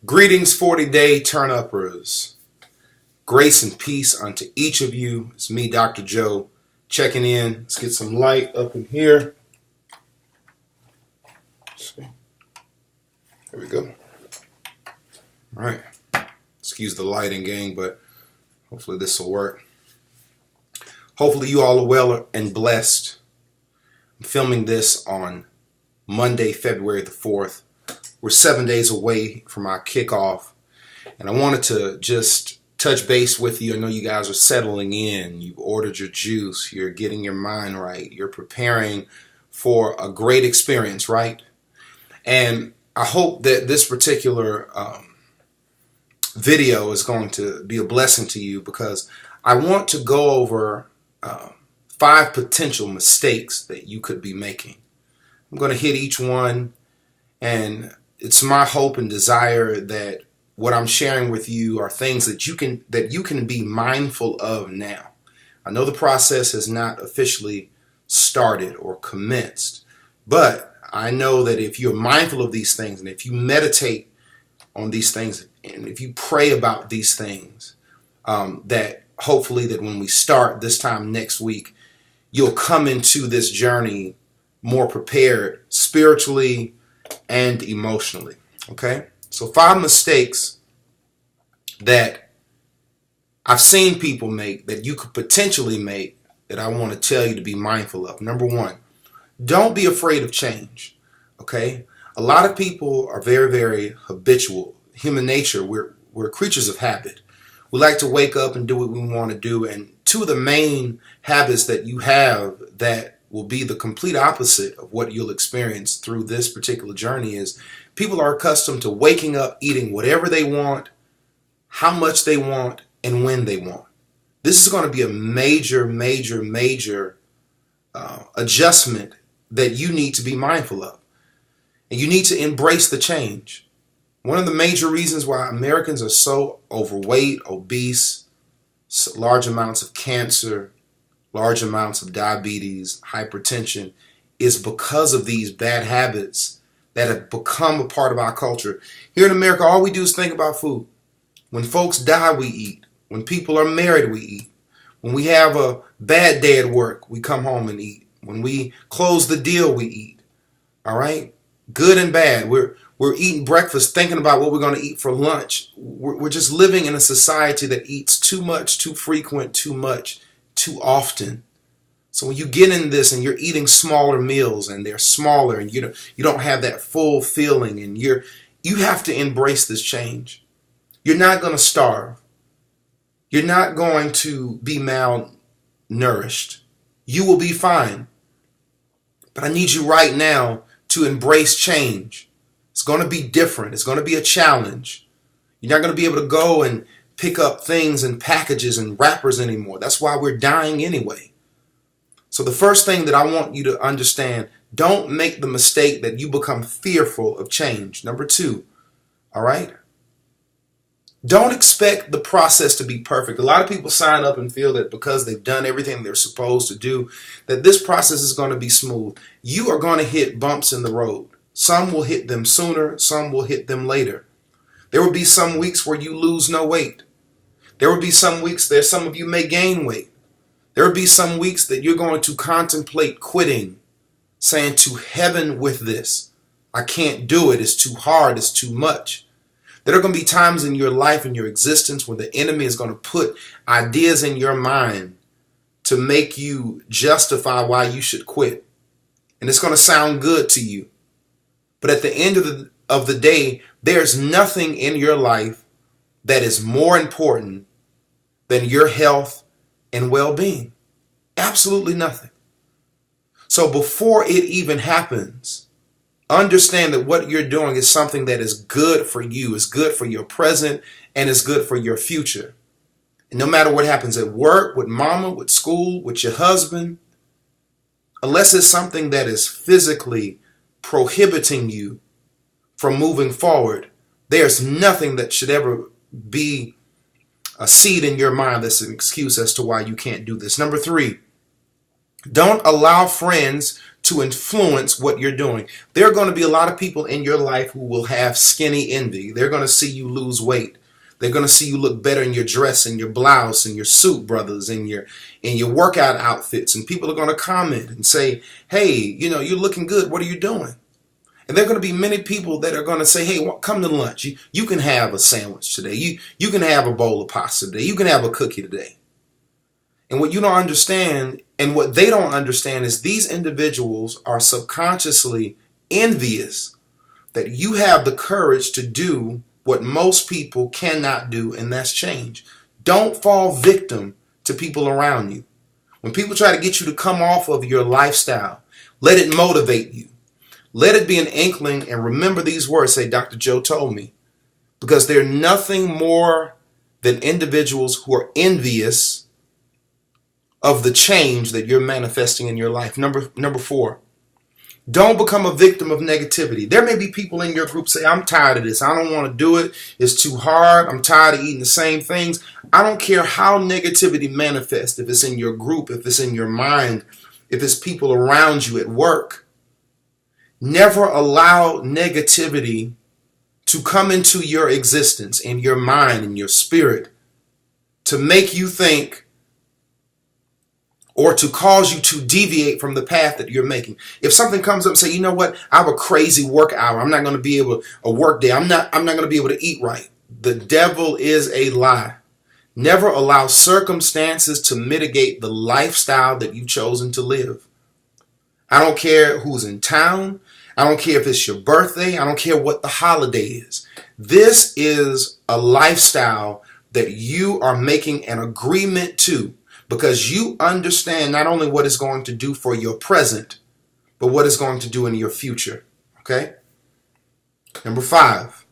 Greetings, 40-day turn-uppers. Grace and peace unto each of you. It's me, Dr. Joe, checking in. Let's get some light up in here. Let's see. There we go. All right. Excuse the lighting, gang, but hopefully this will work. Hopefully you all are well and blessed. I'm filming this on Monday, February the 4th. We're 7 days away from our kickoff, and I wanted to just touch base with you. I know you guys are settling in. You've ordered your juice. You're getting your mind right. You're preparing for a great experience, right? And I hope that this particular video is going to be a blessing to you, because I want to go over 5 potential mistakes that you could be making. I'm going to hit each one, and it's my hope and desire that what I'm sharing with you are things that you can be mindful of now. I know the process has not officially started or commenced, but I know that if you're mindful of these things, and if you meditate on these things, and if you pray about these things, that hopefully that when we start this time next week, you'll come into this journey more prepared spiritually and emotionally. Okay? So 5 mistakes that I've seen people make that you could potentially make that I want to tell you to be mindful of. Number 1, don't be afraid of change. Okay? A lot of people are very, very habitual. Human nature, we're creatures of habit. We like to wake up and do what we want to do, and 2 of the main habits that you have that will be the complete opposite of what you'll experience through this particular journey is people are accustomed to waking up, eating whatever they want, how much they want, and when they want. This is going to be a major adjustment that you need to be mindful of. And you need to embrace the change. One of the major reasons why Americans are so overweight, obese, large amounts of cancer, large amounts of diabetes, hypertension, is because of these bad habits that have become a part of our culture. Here in America, all we do is think about food. When folks die, we eat. When people are married, we eat. When we have a bad day at work, we come home and eat. When we close the deal, we eat. All right? Good and bad. We're eating breakfast, thinking about what we're going to eat for lunch. We're just living in a society that eats too much, too frequent, too much, too often. So when you get in this and you're eating smaller meals and they're smaller and you don't have that full feeling, and you have to embrace this change. You're not going to starve. You're not going to be malnourished. You will be fine. But I need you right now to embrace change. It's going to be different. It's going to be a challenge. You're not going to be able to go and pick up things in packages and wrappers anymore. That's why we're dying anyway. So the first thing that I want you to understand, don't make the mistake that you become fearful of change. Number 2, all right? Don't expect the process to be perfect. A lot of people sign up and feel that because they've done everything they're supposed to do, that this process is going to be smooth. You are going to hit bumps in the road. Some will hit them sooner, some will hit them later. There will be some weeks where you lose no weight. There will be some weeks that some of you may gain weight. There will be some weeks that you're going to contemplate quitting, saying to heaven with this. I can't do it. It's too hard. It's too much. There are going to be times in your life and your existence where the enemy is going to put ideas in your mind to make you justify why you should quit. And it's going to sound good to you. But at the end of the day, there's nothing in your life that is more important than your health and well-being. Absolutely nothing. So before it even happens, understand that what you're doing is something that is good for you, is good for your present, and is good for your future. And no matter what happens at work, with mama, with school, with your husband, unless it's something that is physically prohibiting you from moving forward, there's nothing that should ever be a seed in your mind that's an excuse as to why you can't do this. Number 3, don't allow friends to influence what you're doing. There are going to be a lot of people in your life who will have skinny envy. They're going to see you lose weight. They're going to see you look better in your dress and your blouse and your suit, brothers, and your workout outfits. And people are going to comment and say, hey, you're looking good. What are you doing? And there are going to be many people that are going to say, hey, come to lunch. You can have a sandwich today. You can have a bowl of pasta today. You can have a cookie today. And what you don't understand and what they don't understand is these individuals are subconsciously envious that you have the courage to do what most people cannot do, and that's change. Don't fall victim to people around you. When people try to get you to come off of your lifestyle, let it motivate you. Let it be an inkling, and remember these words, say, Dr. Joe told me, because they're nothing more than individuals who are envious of the change that you're manifesting in your life. Number 4, don't become a victim of negativity. There may be people in your group say, I'm tired of this. I don't want to do it. It's too hard. I'm tired of eating the same things. I don't care how negativity manifests, if it's in your group, if it's in your mind, if it's people around you at work. Never allow negativity to come into your existence, in your mind, in your spirit, to make you think or to cause you to deviate from the path that you're making. If something comes up and say, you know what, I have a crazy work hour. I'm not going to be able, a work day. I'm not going to be able to eat right. The devil is a lie. Never allow circumstances to mitigate the lifestyle that you've chosen to live. I don't care who's in town. I don't care if it's your birthday. I don't care what the holiday is. This is a lifestyle that you are making an agreement to, because you understand not only what it's going to do for your present, but what it's going to do in your future. Okay? Number 5,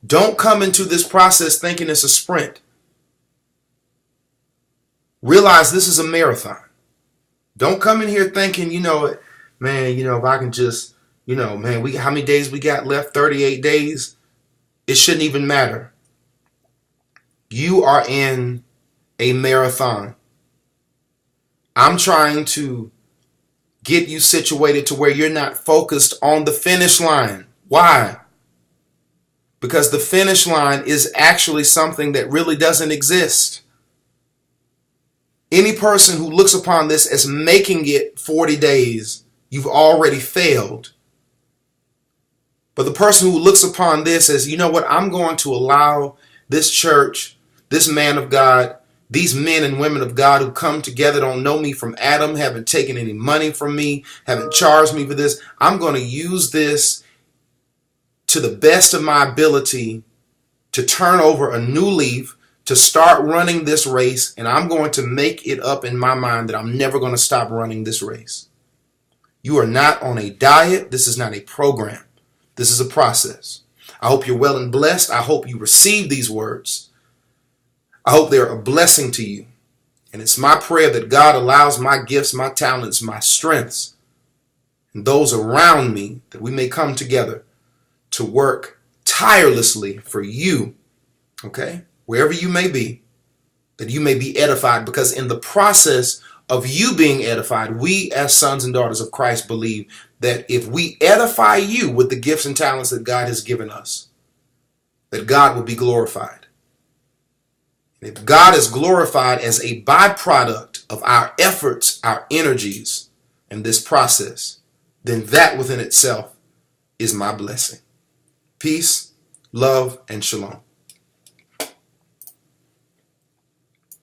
don't come into this process thinking it's a sprint. Realize this is a marathon. Don't come in here thinking, man, if I can just, man, how many days we got left? 38 days. It shouldn't even matter. You are in a marathon. I'm trying to get you situated to where you're not focused on the finish line. Why? Because the finish line is actually something that really doesn't exist. Any person who looks upon this as making it 40 days, you've already failed. But the person who looks upon this as, you know what, I'm going to allow this church, this man of God, these men and women of God who come together, don't know me from Adam, haven't taken any money from me, haven't charged me for this. I'm going to use this to the best of my ability to turn over a new leaf, to start running this race, and I'm going to make it up in my mind that I'm never going to stop running this race. You are not on a diet. This is not a program. This is a process. I hope you're well and blessed. I hope you receive these words. I hope they're a blessing to you. And it's my prayer that God allows my gifts, my talents, my strengths, and those around me, that we may come together to work tirelessly for you, okay? Wherever you may be, that you may be edified, because in the process of you being edified, we as sons and daughters of Christ believe that if we edify you with the gifts and talents that God has given us, that God will be glorified. If God is glorified as a byproduct of our efforts, our energies in this process, then that within itself is my blessing. Peace, love, and shalom.